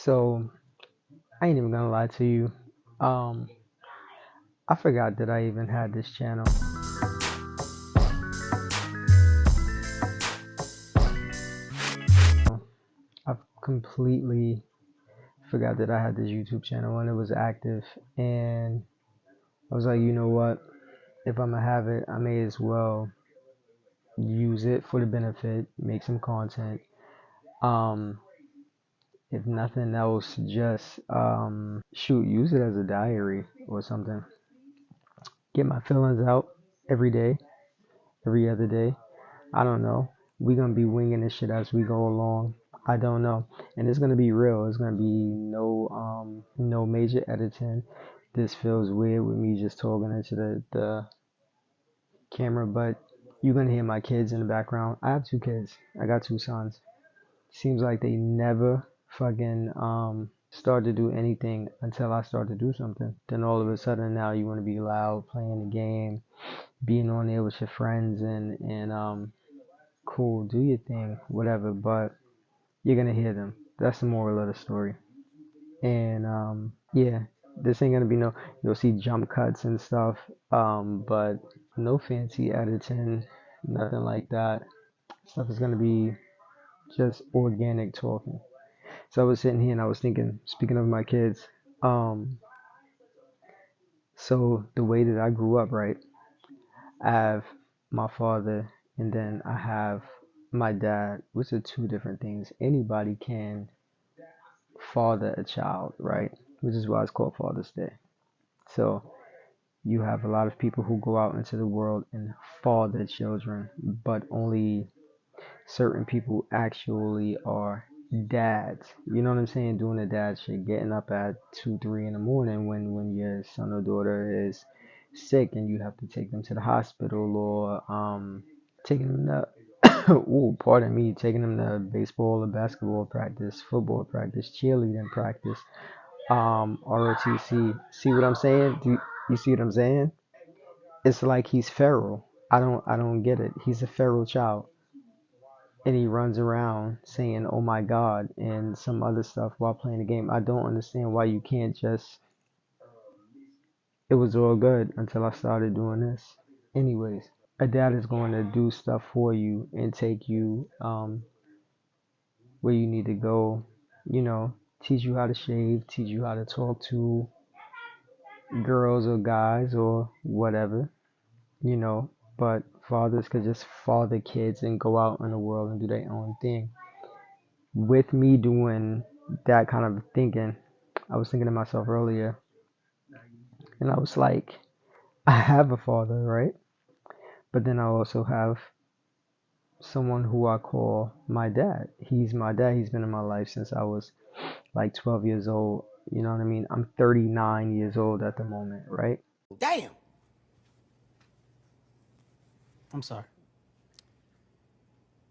So I ain't even gonna lie to you. Um, I forgot that I even had this channel. I completely forgot that I had this YouTube channel and it was active. And I was like, you know what? If I'm gonna have it, I may as well use it for the benefit, make some content. Um, if nothing else, just shoot, use it as a diary or something. Get my feelings out every day, every other day. I don't know. We gonna be winging this shit as we go along. I don't know, and it's gonna be real. It's gonna be no major editing. This feels weird with me just talking into the camera, but you're gonna hear my kids in the background. I have two kids. I got two sons. Seems like they never fucking start to do anything until I start to do something. Then all of a sudden now you want to be loud, playing the game, being on there with your friends and cool, do your thing, whatever, but you're gonna hear them. That's the moral of the story. And yeah, this ain't gonna be no, you'll see jump cuts and stuff, but no fancy editing, nothing like that. Stuff is gonna be just organic talking. So I was sitting here and I was thinking, speaking of my kids, um, so the way that I grew up, right? I have my father and then I have my dad, which are two different things. Anybody can father a child, right? Which is why it's called Father's Day. So you have a lot of people who go out into the world and father children, but only certain people actually are dads. You know what I'm saying? Doing the dad shit, getting up at 2, 3 in the morning when your son or daughter is sick and you have to take them to the hospital or taking them to ooh, pardon me, taking them to baseball or basketball practice, football practice, cheerleading practice, ROTC. See what I'm saying? Do you see what I'm saying? It's like he's feral. I don't get it. He's a feral child. And he runs around saying, "Oh my God," and some other stuff while playing the game. I don't understand why you can't just. It was all good until I started doing this. Anyways, a dad is going to do stuff for you and take you where you need to go. You know, teach you how to shave, teach you how to talk to girls or guys or whatever. You know, but fathers could just father kids and go out in the world and do their own thing. With me doing that kind of thinking, I was thinking to myself earlier, and I was like, I have a father, right? But then I also have someone who I call my dad. He's my dad. He's been in my life since I was like 12 years old. You know what I mean? I'm 39 years old at the moment, right? Damn. I'm sorry.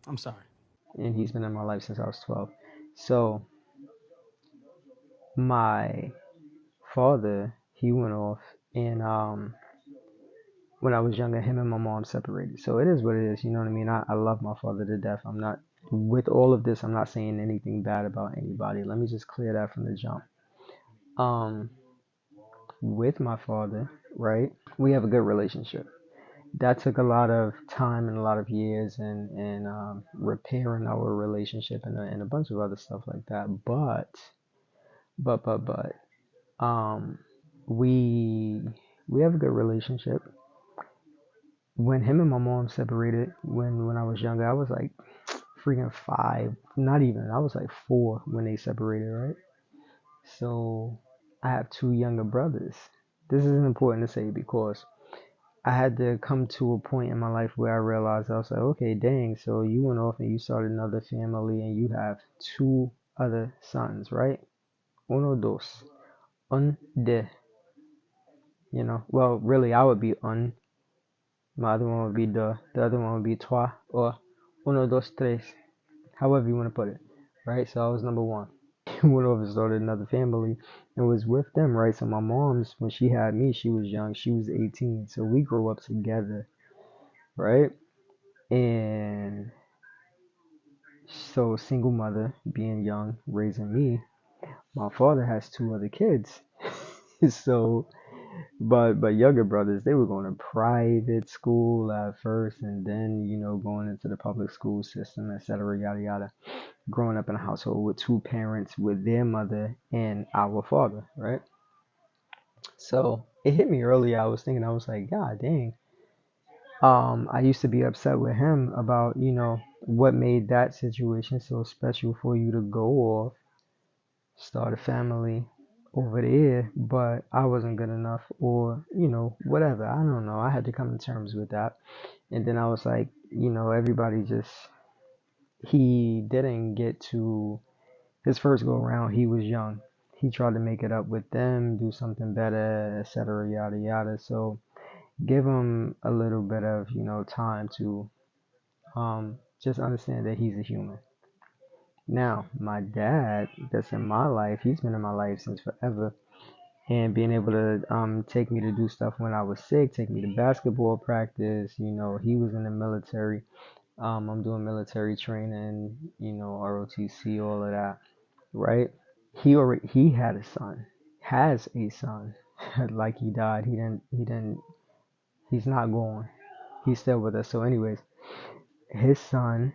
I'm sorry. And he's been in my life since I was 12. So my father, he went off and when I was younger, him and my mom separated. So it is what it is. You know what I mean? I love my father to death. I'm not, with all of this, I'm not saying anything bad about anybody. Let me just clear that from the jump. Um, with my father, right? We have a good relationship. That took a lot of time and a lot of years and repairing our relationship and a bunch of other stuff like that. But um, we we have a good relationship. When him and my mom separated, when I was younger, I was like freaking 5, not even. I was like 4 when they separated, right? So I have two younger brothers. This is important to say because I had to come to a point in my life where I realized I was like, okay, dang, so you went off and you started another family and you have two other sons, right? Uno, dos. Un, de. You know, well, really, I would be un. My other one would be the other one would be trois or uno, dos, tres. However you want to put it, right? So I was number one. Went over and started another family and was with them, right? So my mom's, when she had me, she was young. She was 18. So we grew up together, right? And so single mother, being young, raising me. My father has two other kids. So, but younger brothers, they were going to private school at first, and then going into the public school system, etc. Yada yada. Growing up in a household with two parents, with their mother and our father, right? So it hit me earlier. I was thinking, I was like, God dang. I used to be upset with him about, what made that situation so special for you to go off, start a family over there, but I wasn't good enough, or, whatever. I don't know. I had to come to terms with that. And then I was like, everybody just, he didn't get to his first go around, he was young. He tried to make it up with them, do something better, etc. Yada yada. So give him a little bit of time to just understand that he's a human. Now, my dad, that's in my life, he's been in my life since forever, and being able to take me to do stuff when I was sick, take me to basketball practice. He was in the military. I'm doing military training, ROTC, all of that, right? He had a son, has a son, like he died. He's not gone. He's still with us. So, anyways, his son,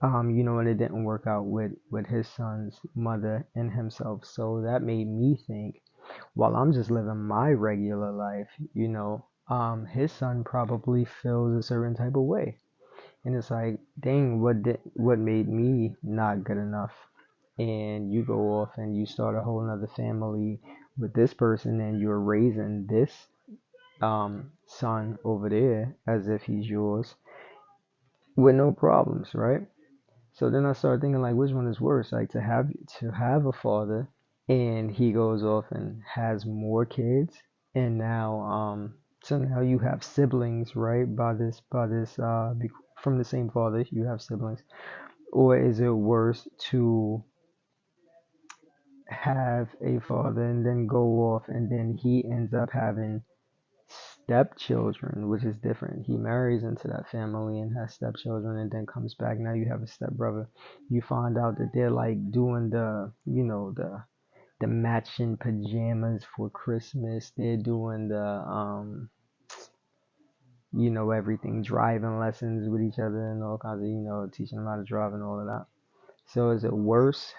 and it didn't work out with his son's mother and himself. So that made me think, while I'm just living my regular life, his son probably feels a certain type of way. And it's like, dang, what made me not good enough? And you go off and you start a whole nother family with this person, and you're raising this son over there as if he's yours with no problems, right? So then I started thinking, like, which one is worse? Like, to have a father, and he goes off and has more kids, and now so now you have siblings, right? From the same father, you have siblings. Or is it worse to have a father and then go off, and then he ends up having stepchildren, which is different. He marries into that family and has stepchildren, and then comes back. Now you have a stepbrother. You find out that they're like doing the matching pajamas for Christmas. They're doing the everything, driving lessons with each other and all kinds of teaching them how to drive and all of that. So is it worse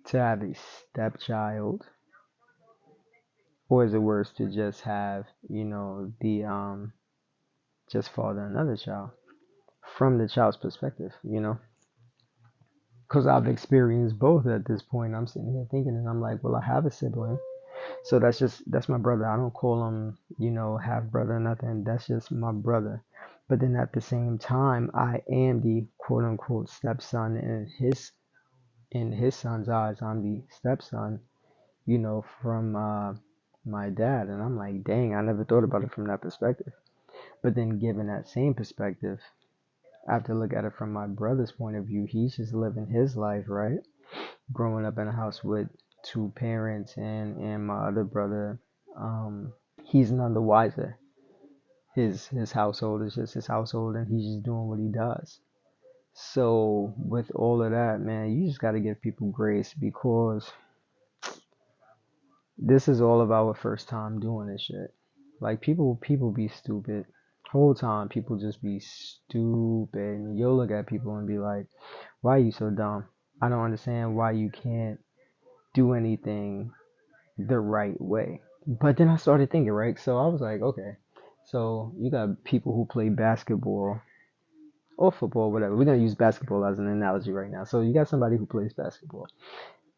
to have a stepchild, or is it worse to just have the just father another child? From the child's perspective, because I've experienced both at this point. I'm sitting here thinking, and I'm like, well, I have a sibling, so that's my brother. I don't call him, half brother or nothing. That's just my brother. But then at the same time, I am the quote unquote stepson in his son's eyes. I'm the stepson, from my dad, and I'm like, dang, I never thought about it from that perspective. But then, given that same perspective, I have to look at it from my brother's point of view. He's just living his life, right? Growing up in a house with two parents, and my other brother, he's none the wiser. His household is just his household, and he's just doing what he does. So with all of that, man, you just got to give people grace, because this is all of our first time doing this shit. Like, people be stupid. Whole time people just be stupid, and you'll look at people and be like, why are you so dumb? I don't understand why you can't do anything the right way. But then I started thinking, right? So I was like, okay, so you got people who play basketball or football, whatever. We're gonna use basketball as an analogy right now. So you got somebody who plays basketball,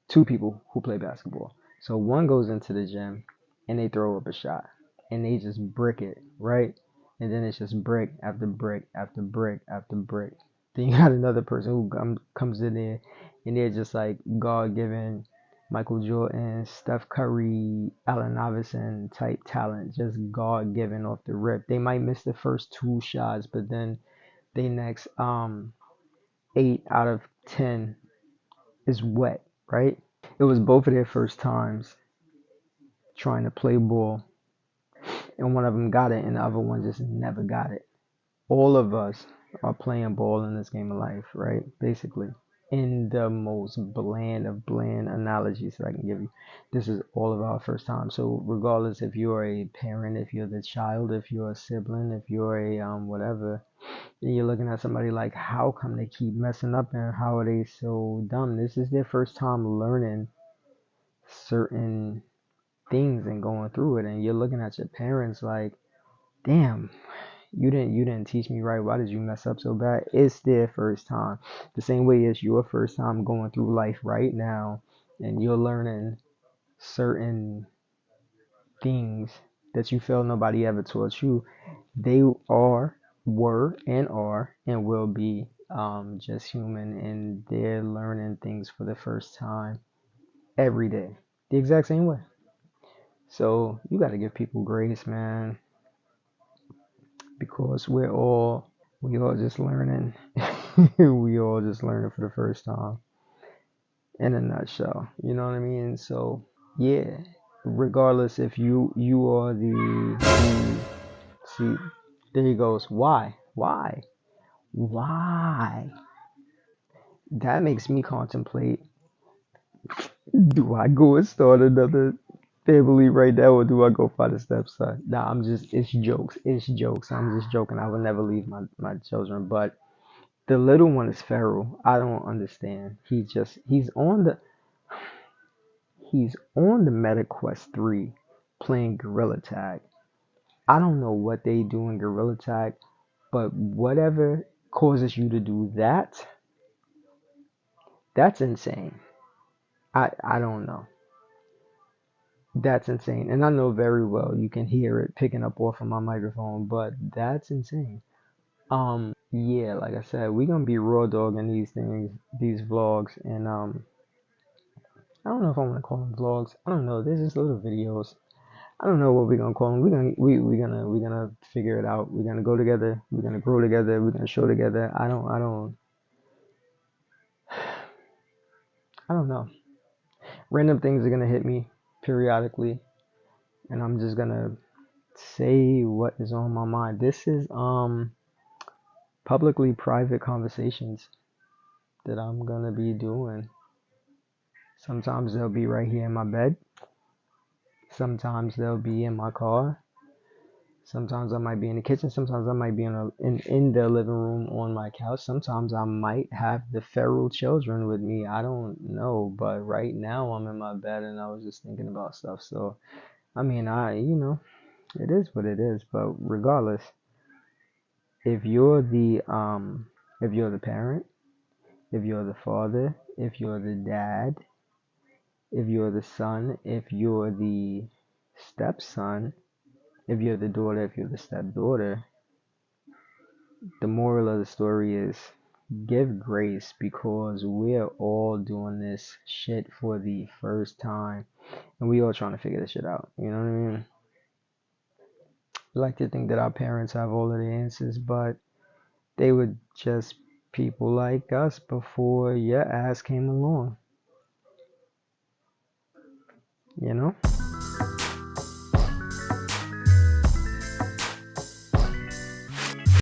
two people who play basketball. So one goes into the gym and they throw up a shot and they just brick it, right? And then it's just brick after brick after brick after brick. Then you got another person who comes in there and they're just like God given Michael Jordan, Steph Curry, Allen Iverson type talent, just God given off the rip. They might miss the first two shots, but then they next 8 out of 10 is wet, right? It was both of their first times trying to play ball, and one of them got it, and the other one just never got it. All of us are playing ball in this game of life, right? Basically. in the most bland of bland analogies that I can give you. This is all of our first time. So regardless if you're a parent, if you're the child, if you're a sibling, if you're a whatever, and you're looking at somebody like, how come they keep messing up and how are they so dumb? This is their first time learning certain things and going through it, and you're looking at your parents like, damn, you didn't teach me right. Why did you mess up so bad? It's their first time. The same way it's your first time going through life right now, and you're learning certain things that you feel nobody ever taught you. They were, and are, and will be just human, and they're learning things for the first time every day, the exact same way. So you got to give people grace, man, because we all just learning. We all just learning for the first time in a nutshell. You know what I mean? So yeah, regardless if you are the see, there he goes. Why? That makes me contemplate. Do I go and start another family right now, or do I go find a stepson? Nah, it's jokes. It's jokes. I'm just joking. I would never leave my children, but the little one is feral. I don't understand. He's on the Meta Quest 3 playing Gorilla Tag. I don't know what they do in Gorilla Tag, but whatever causes you to do that, that's insane. I don't know. That's insane. And I know very well you can hear it picking up off of my microphone, but that's insane. Yeah, like I said, we gonna be raw dogging these things, these vlogs, and I don't know if I want to call them vlogs. I don't know. They're just little videos. I don't know what we're gonna call them. We're gonna figure it out. We're gonna go together. We're gonna grow together. We're gonna show together. I don't know. Random things are gonna hit me periodically, and I'm just gonna say what is on my mind. This is publicly private conversations that I'm gonna be doing. Sometimes they'll be right here in my bed. Sometimes they'll be in my car. Sometimes I might be in the kitchen. Sometimes I might be in the living room on my couch. Sometimes I might have the feral children with me. I don't know, but right now I'm in my bed and I was just thinking about stuff. So I mean, it is what it is. But regardless, if you're the parent, if you're the father, if you're the dad, if you're the son, if you're the stepson, if you're the daughter, if you're the stepdaughter, the moral of the story is give grace, because we're all doing this shit for the first time and we all trying to figure this shit out. You know what I mean? We like to think that our parents have all of the answers, but they were just people like us before your ass came along. You know?